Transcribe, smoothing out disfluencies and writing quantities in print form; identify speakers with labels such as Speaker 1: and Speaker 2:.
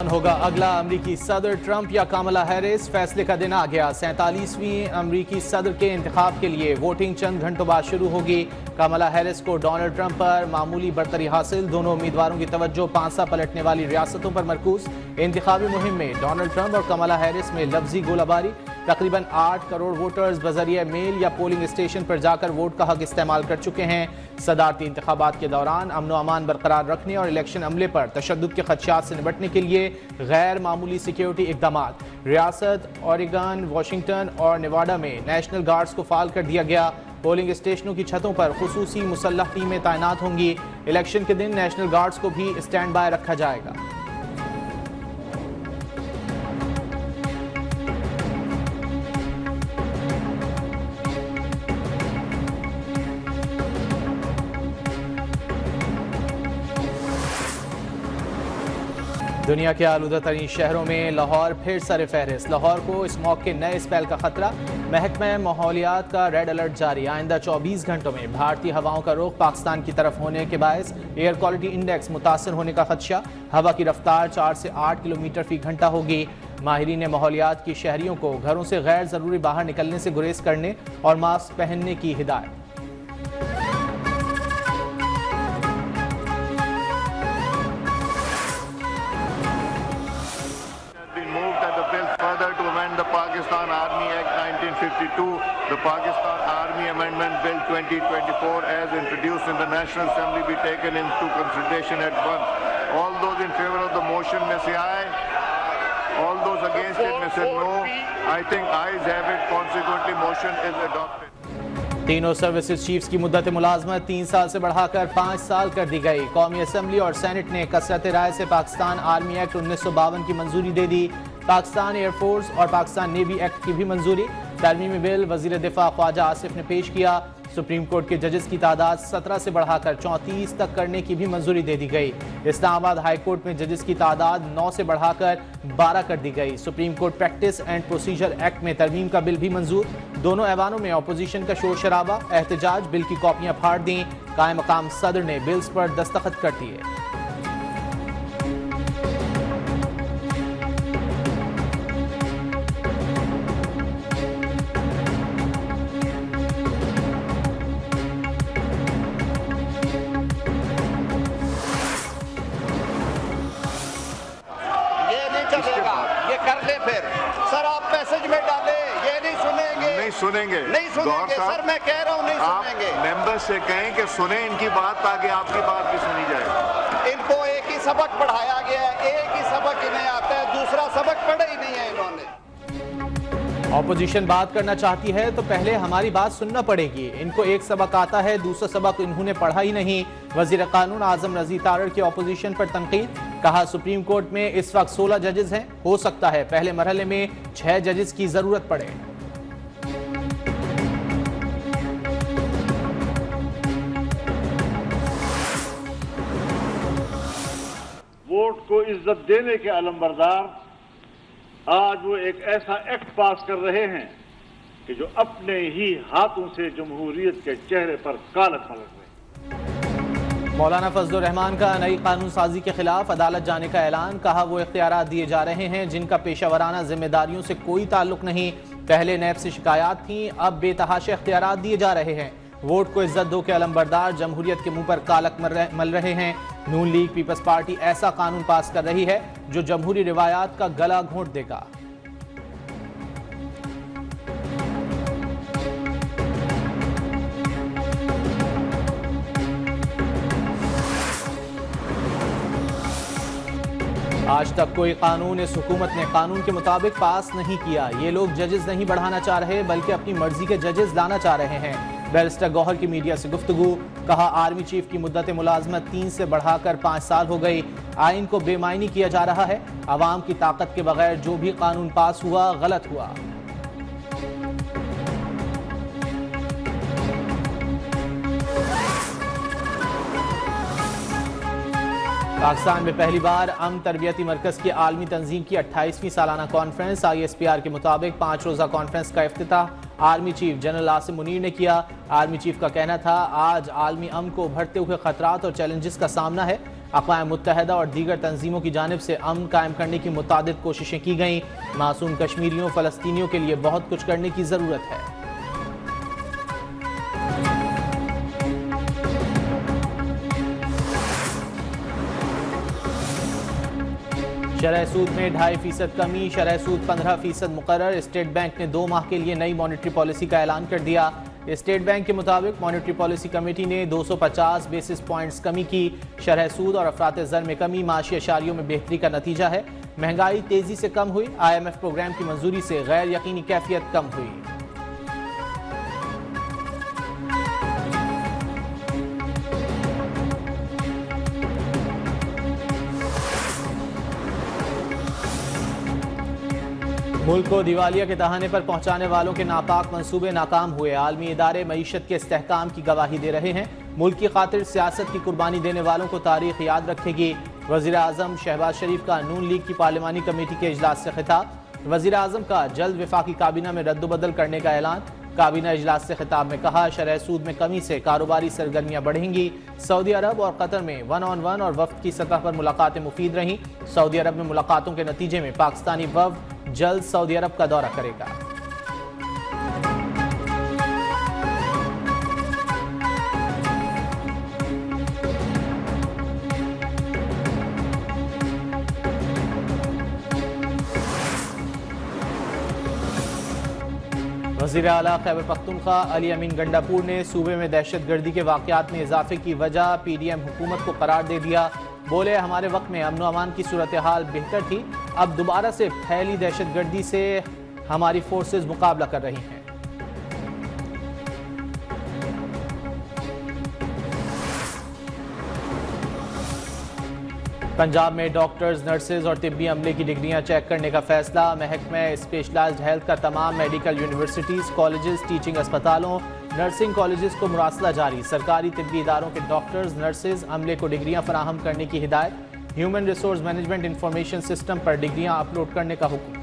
Speaker 1: होगा अगला अमरीकी सदर, ट्रंप या कामला हैरिस? फैसले का दिन आ गया। 47वीं अमरीकी सदर के इंतखाब के लिए वोटिंग चंद घंटों बाद शुरू होगी। कामला हैरिस को डोनाल्ड ट्रंप पर मामूली बढ़तरी हासिल। दोनों उम्मीदवारों की तवज्जो पांसा पलटने वाली रियासतों पर मरकूज। इंतखाबी मुहिम में डोनाल्ड ट्रंप और कामला हैरिस में लफ्जी गोलाबारी। तकरीबन 8 करोड़ वोटर्स बजरिए मेल या पोलिंग स्टेशन पर जाकर वोट का हक इस्तेमाल कर चुके हैं। सदारती इंतखाबात के दौरान अमन व अमान बरकरार रखने और इलेक्शन अमले पर तशद्दुद के खदशात से निपटने के लिए गैर मामूली सिक्योरिटी इकदामात। रियासत ओरेगन, वाशिंगटन और नेवाडा में नेशनल गार्ड्स को फाल कर दिया गया। पोलिंग स्टेशनों की छतों पर खुसूसी मुसल्लह टीमें तैनात होंगी। इलेक्शन के दिन नेशनल गार्ड्स को भी स्टैंड बाय रखा जाएगा। दुनिया के आलूदा तरीन शहरों में लाहौर फिर सर फहरिस्त। लाहौर को स्मॉग के नए स्पेल का खतरा। महकमा माहौलियात का रेड अलर्ट जारी। आइंदा 24 घंटों में भारतीय हवाओं का रुख पाकिस्तान की तरफ होने के बायस एयर क्वालिटी इंडेक्स मुतासर होने का खदशा। हवा की रफ्तार 4 से 8 किलोमीटर फी घंटा होगी। माहिरीन माहौलियात की शहरियों को घरों से गैर जरूरी बाहर निकलने से गुरेज करने और मास्क पहनने की हिदायत।
Speaker 2: The Pakistan Army Act 1952, the Pakistan Army Amendment Bill 2024 as introduced in the National Assembly be taken into consideration at once. All those in favor of the motion may say aye. All those against it may say no. I think ayes have it. Consequently, motion is adopted.
Speaker 1: तीनों services chiefs की मुद्दत मुलाजमत 3 साल से बढ़ाकर 5 साल कर दी गई। कौमी असम्बली और सेनेट ने कसरत राय से पाकिस्तान आर्मी एक्ट 1952 की मंजूरी दे दी। पाकिस्तान एयरफोर्स और पाकिस्तान नेवी एक्ट की भी मंजूरी। तरमीमी बिल वजीर दिफा ख्वाजा आसिफ ने पेश किया। सुप्रीम कोर्ट के जजेस की तादाद 17 से बढ़ाकर 34 तक करने की भी मंजूरी दे दी गई। इस्लामाबाद हाई कोर्ट में जजेस की तादाद 9 से बढ़ाकर 12 कर दी गई। Supreme court practice and procedure act में तरमीम का बिल भी मंजूर। दोनों ऐवानों में अपोजिशन का शोर शराबा, एहतजाज, बिल की कॉपियां फाड़ दी। कायम मकाम सदर ने बिल्स पर दस्तखत कर दिए।
Speaker 3: ये कर ले फिर सर, आप मैसेज में डाले, ये नहीं सुनेंगे।
Speaker 2: नहीं सुनेंगे
Speaker 3: सर, मैं कह रहा हूँ नहीं सुनेंगे।
Speaker 2: मेंबर से कहें कि सुने इनकी बात, ताकि आपकी बात भी सुनी जाए।
Speaker 3: इनको एक ही सबक पढ़ाया गया है, एक ही सबक इन्हें आता है, दूसरा सबक पढ़ा ही नहीं है इन्होंने।
Speaker 1: ऑपोजिशन बात करना चाहती है तो पहले हमारी बात सुनना पड़ेगी। इनको एक सबक आता है, दूसरा सबक इन्होंने पढ़ा ही नहीं। वजीर कानून आजम रजी तारड़ की ऑपोजिशन पर तनकीद। कहा सुप्रीम कोर्ट में इस वक्त 16 जजेस हैं, हो सकता है पहले मरहले में 6 जजेस की जरूरत पड़े।
Speaker 4: वोट को इज्जत देने के अलमबरदार आज वो एक ऐसा एक्ट पास कर रहे हैं कि जो अपने ही हाथों से जमहूरियत के चेहरे पर कालक पलट रहे।
Speaker 1: मौलाना फजलुर रहमान का नई कानून साजी के खिलाफ अदालत जाने का ऐलान। कहा वो इख्तियारात दिए जा रहे हैं जिनका पेशावराना जिम्मेदारियों से कोई ताल्लुक नहीं। पहले नैब से शिकायत थी, अब बेतहाशा इख्तियारात दिए जा रहे हैं। वोट को इज्जत दो के अलमबरदार जमहूरियत के मुंह पर कालक मल रहे हैं। नून लीग पीपल्स पार्टी ऐसा कानून पास कर रही है जो जमहूरी रिवायात का गला घोंट देगा। आज तक कोई कानून इस हुकूमत ने कानून के मुताबिक पास नहीं किया। ये लोग जजेस नहीं बढ़ाना चाह रहे बल्कि अपनी मर्जी के जजेस लाना चाह रहे हैं। बैरिस्टर गौहर की मीडिया से गुफ्तगू। कहा आर्मी चीफ की मुद्दत मुलाजमत 3 से बढ़ाकर 5 साल हो गई। आइन को बेमायनी किया जा रहा है। अवाम की ताकत के बगैर जो भी कानून पास हुआ गलत हुआ। पाकिस्तान में पहली बार अमन तरबियती मरकज़ की आलमी तंजीम की 28वीं सालाना कॉन्फ्रेंस। ISPR के मुताबिक 5 रोज़ा कॉन्फ्रेंस का इफ्तिताह army chief general Asim Munir ने किया। आर्मी चीफ का कहना था आज आलमी अमन को उभरते हुए खतरात और चैलेंजेस का सामना है। अक़वाम मुत्तहिदा और दीगर तंजीमों की जानिब से अमन कायम करने की मुतादिद कोशिशें की गईं। मासूम कश्मीरियों फ़लस्तीनियों के लिए बहुत कुछ करने की ज़रूरत है। शरह सूद में 2.5% कमी, शरह सूद 15% मुकर्रर। स्टेट बैंक ने 2 माह के लिए नई मॉनेटरी पॉलिसी का ऐलान कर दिया। स्टेट बैंक के मुताबिक मॉनेटरी पॉलिसी कमेटी ने 250 बेसिस पॉइंट्स कमी की। शरह सूद और अफरात ज़र में कमी माशी अशारियों में बेहतरी का नतीजा है। महंगाई तेजी से कम हुई। IMF प्रोग्राम की मंजूरी से गैर यकीनी कैफियत कम हुई। मुल्क को दिवालिया के तहाने पर पहुंचाने वालों के नापाक मंसूबे नाकाम हुए। आलमी इदारे मईशत के इस्तेहकाम की गवाही दे रहे हैं। मुल्क की खातिर सियासत की कुर्बानी देने वालों को तारीख याद रखेगी। वज़ीर आज़म शहबाज शरीफ का नून लीग की पार्लिमानी कमेटी के इजलास से खिताब। वज़ीर आज़म का जल्द वफाकी काबीना में रद्दबदल करने का ऐलान। काबीना इजलास से खिताब में कहा, शरह सूद में कमी से कारोबारी सरगर्मियाँ बढ़ेंगी। सऊदी अरब और कतर में 1-on-1 और वफ्द की सतह पर मुलाकातें मुफीद रहीं। सऊदी अरब में मुलाकातों के नतीजे में पाकिस्तानी वफ्द जल्द सऊदी अरब का दौरा करेगा। वज़ीर आला खैबर पख्तूनख्वा अली अमीन गंडापुर ने सूबे में दहशत गर्दी के वाक़यात में इजाफे की वजह PDM हुकूमत को करार दे दिया। बोले, हमारे वक्त में अमन अमान की सूरत हाल बेहतर थी, अब दोबारा से फैली दहशत गर्दी से हमारी फोर्सेज मुकाबला कर रही हैं। पंजाब में डॉक्टर्स, नर्सेज और तिब्बी अमले की डिग्रियां चेक करने का फैसला। महकमा स्पेशलाइज्ड हेल्थ का तमाम मेडिकल यूनिवर्सिटीज़, कॉलेजेस, टीचिंग अस्पतालों, नर्सिंग कॉलेजेस को मुरासला जारी। सरकारी तिब्बी इदारों के डॉक्टर्स, नर्सेज अमले को डिग्रियां फराहम करने की हिदायत। Human resource management information system पर डिग्रियां अपलोड करने का हुक्म।